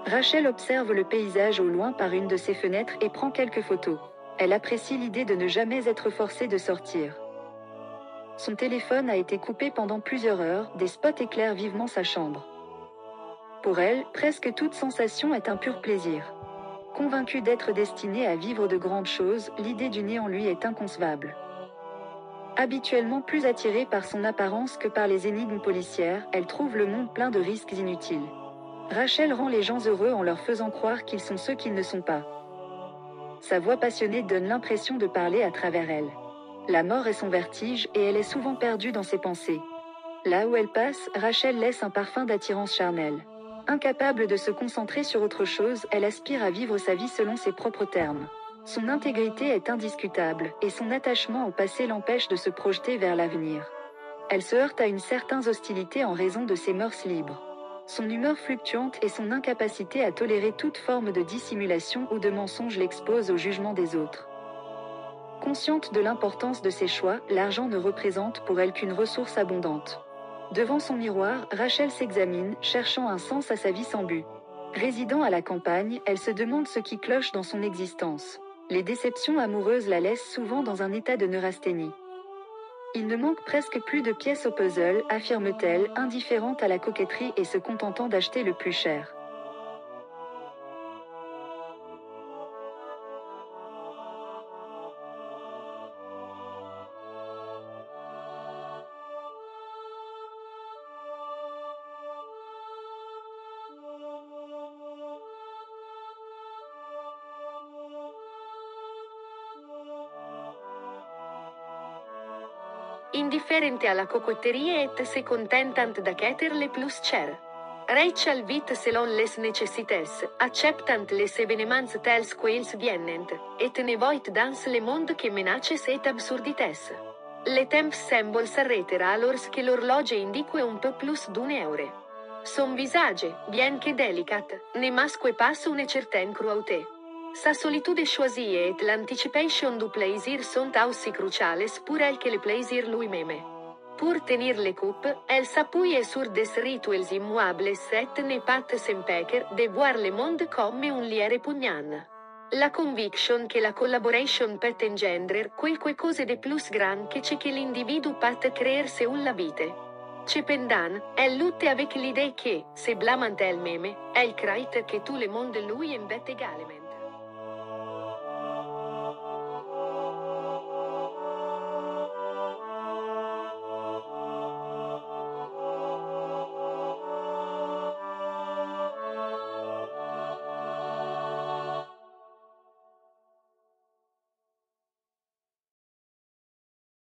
Rachel observe le paysage au loin par une de ses fenêtres et prend quelques photos. Elle apprécie l'idée de ne jamais être forcée de sortir. Son téléphone a été coupé pendant plusieurs heures, des spots éclairent vivement sa chambre. Pour elle, presque toute sensation est un pur plaisir. Convaincue d'être destinée à vivre de grandes choses, l'idée du néant lui est inconcevable. Habituellement plus attirée par son apparence que par les énigmes policières, elle trouve le monde plein de risques inutiles. Rachel rend les gens heureux en leur faisant croire qu'ils sont ceux qu'ils ne sont pas. Sa voix passionnée donne l'impression de parler à travers elle. La mort est son vertige et elle est souvent perdue dans ses pensées. Là où elle passe, Rachel laisse un parfum d'attirance charnelle. Incapable de se concentrer sur autre chose, elle aspire à vivre sa vie selon ses propres termes. Son intégrité est indiscutable, et son attachement au passé l'empêche de se projeter vers l'avenir. Elle se heurte à une certaine hostilité en raison de ses mœurs libres. Son humeur fluctuante et son incapacité à tolérer toute forme de dissimulation ou de mensonge l'exposent au jugement des autres. Consciente de l'importance de ses choix, l'argent ne représente pour elle qu'une ressource abondante. Devant son miroir, Rachel s'examine, cherchant un sens à sa vie sans but. Résidant à la campagne, elle se demande ce qui cloche dans son existence. Les déceptions amoureuses la laissent souvent dans un état de neurasthénie. Il ne manque presque plus de pièces au puzzle, affirme-t-elle, indifférente à la coquetterie et se contentant d'acheter le plus cher. Indifferente alla coquetterie et se contentant d'acquérir le plus cher. Rachel vit selon les nécessités, acceptant les événements tels qu'ils viennent, et ne voit dans le monde que menaces et absurdités. Le temps semble s'arrêter alors que l'horloge indique un peu plus d'1 euro. Son visage, bien que délicat, ne masque pas une certaine cruauté. Sa solitude choisie et l'anticipation du plaisir sont aussi cruciales pour elle que le plaisir lui-même. Pour tenir le coup, elle s'appuie sur des rituels immuables et ne pas s'empêcher de voir le monde comme un lieu répugnant. La conviction que la collaboration peut engendrer quelque chose de plus grand que ce que l'individu peut créer sur la vie. Cependant, elle lutte avec l'idée que, se blâmant elle-même, elle croit que tout le monde lui embête également.